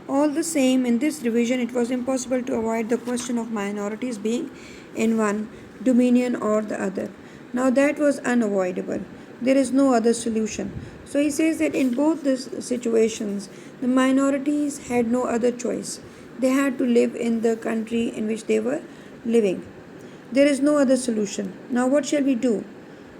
All the same, in this revision, it was impossible to avoid the question of minorities being in one dominion or the other. Now, that was unavoidable. There is no other solution. So, he says that in both these situations, the minorities had no other choice. They had to live in the country in which they were living. There is no other solution. Now, what shall we do?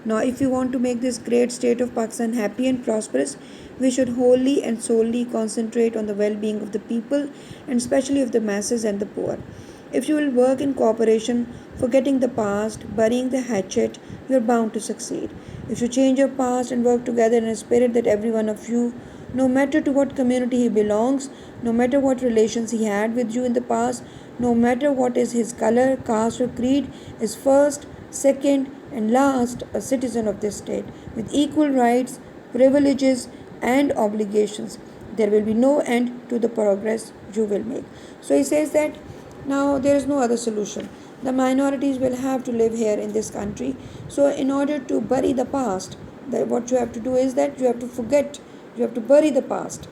Now, if we want to make this great state of Pakistan happy and prosperous, we should wholly and solely concentrate on the well being of the people and especially of the masses and the poor. If you will work in cooperation, forgetting the past, burying the hatchet, you are bound to succeed. If you change your past and work together in a spirit that every one of you, no matter to what community he belongs, no matter what relations he had with you in the past, no matter what is his color, caste, or creed, is first, second, and last a citizen of this state with equal rights, privileges, and obligations. There will be no end to the progress you will make. So he says that now there is no other solution. The minorities will have to live here in this country. So, in order to bury the past, what you have to do is that you have to forget, you have to bury the past,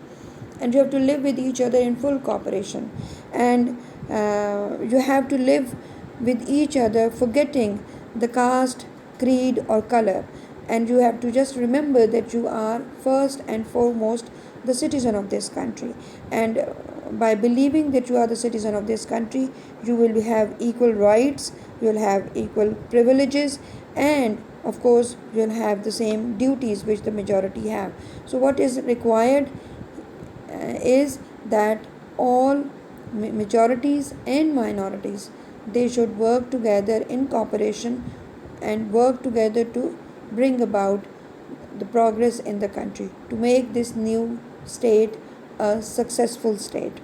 and you have to live with each other in full cooperation. And you have to live with each other, forgetting the caste, creed, or color. And you have to just remember that you are first and foremost the citizen of this country. And by believing that you are the citizen of this country, you will have equal rights, you will have equal privileges, and of course, you will have the same duties which the majority have. So, what is required is that all majorities and minorities, they should work together in cooperation and work together to bring about the progress in the country, to make this new state a successful state.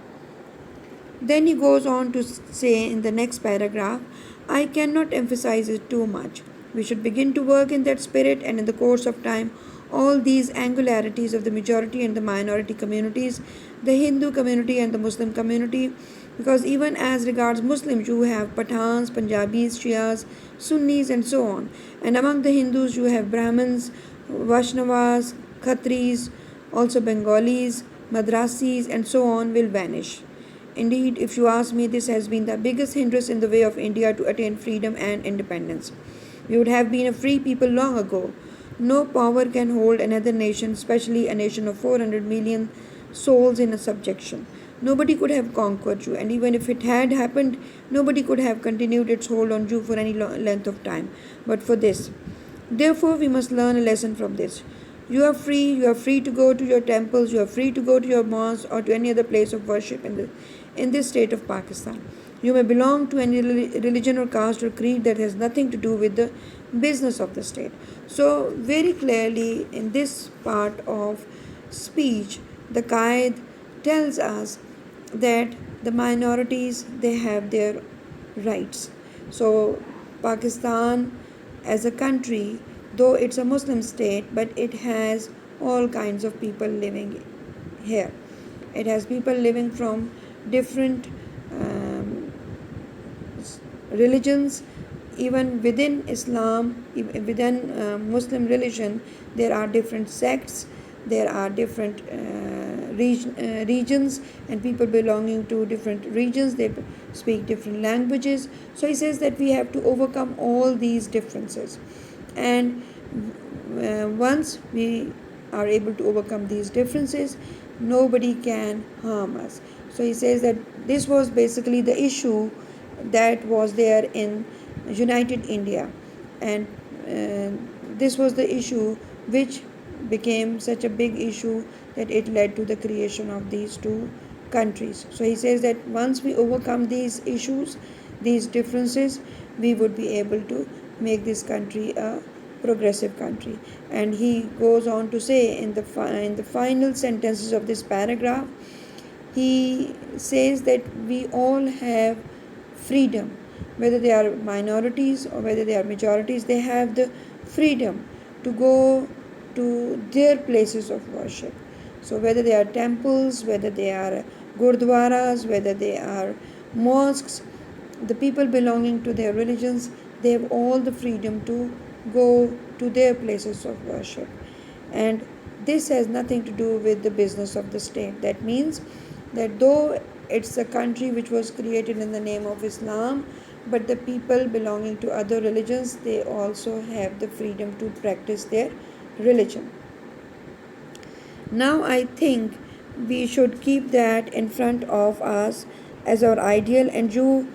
Then he goes on to say in the next paragraph, I cannot emphasize it too much. We should begin to work in that spirit, and in the course of time, all these angularities of the majority and the minority communities, the Hindu community and the Muslim community, because even as regards Muslims, you have Pathans, Punjabis, Shias, Sunnis, and so on. And among the Hindus, you have Brahmins, Vaishnavas, Khatris, also Bengalis, Madrasis, and so on will vanish. Indeed, if you ask me, this has been the biggest hindrance in the way of India to attain freedom and independence. We would have been a free people long ago. No power can hold another nation, especially a nation of 400 million souls in a subjection. Nobody could have conquered you, and even if it had happened, nobody could have continued its hold on you for any length of time. But for this, therefore, we must learn a lesson from this. You are free to go to your temples, you are free to go to your mosques or to any other place of worship in this state of Pakistan. You may belong to any religion or caste or creed that has nothing to do with the business of the state. So, very clearly, in this part of speech, the Qaid tells us that the minorities, they have their rights. So, Pakistan as a country, though it's a Muslim state, but it has all kinds of people living here. It has people living from different religions. Even within Islam, within Muslim religion, there are different sects, there are different regions, and people belonging to different regions, they speak different languages. So he says that we have to overcome all these differences, and once we are able to overcome these differences, nobody can harm us. So he says that this was basically the issue that was there in United India, and this was the issue which became such a big issue that it led to the creation of these two countries. So he says that once we overcome these issues, these differences, we would be able to make this country a progressive country. And he goes on to say in the final sentences of this paragraph, he says that we all have freedom, whether they are minorities or whether they are majorities, they have the freedom to go to their places of worship. So, whether they are temples, whether they are gurdwaras, whether they are mosques, the people belonging to their religions, they have all the freedom to go to their places of worship. And this has nothing to do with the business of the state. That means that though it's a country which was created in the name of Islam, but the people belonging to other religions, they also have the freedom to practice their religion. Now I think we should keep that in front of us as our ideal, and you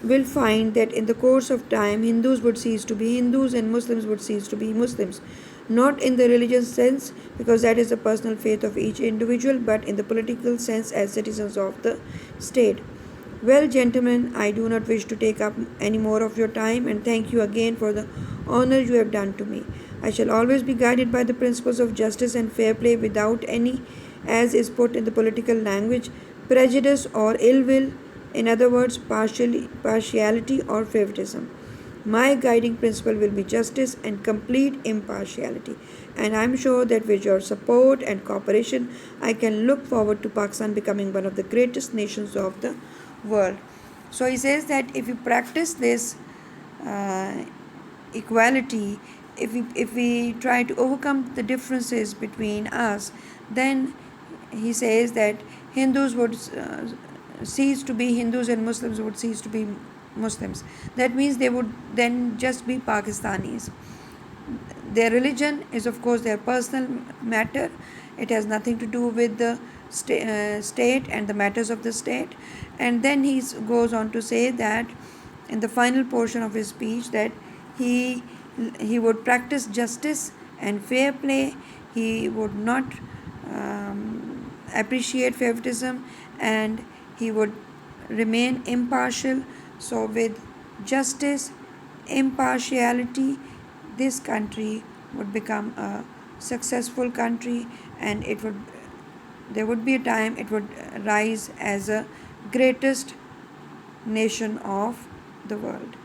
will find that in the course of time Hindus would cease to be Hindus and Muslims would cease to be Muslims. Not in the religious sense, because that is the personal faith of each individual, but in the political sense as citizens of the state. Well, gentlemen, I do not wish to take up any more of your time, and thank you again for the honor you have done to me. I shall always be guided by the principles of justice and fair play without any, as is put in the political language, prejudice or ill will, in other words, partiality or favoritism. My guiding principle will be justice and complete impartiality. And I'm sure that with your support and cooperation, I can look forward to Pakistan becoming one of the greatest nations of the world. So he says that if you practice this uh, equality, if we try to overcome the differences between us, then he says that Hindus would cease to be Hindus and Muslims would cease to be Muslims. That means they would then just be Pakistanis. Their religion is, of course, their personal matter. It has nothing to do with the state and the matters of the state. And then he goes on to say that in the final portion of his speech that he he would practice justice and fair play. He would not appreciate favoritism, and he would remain impartial. So, with justice, impartiality, this country would become a successful country, and it would there would be a time it would rise as a greatest nation of the world.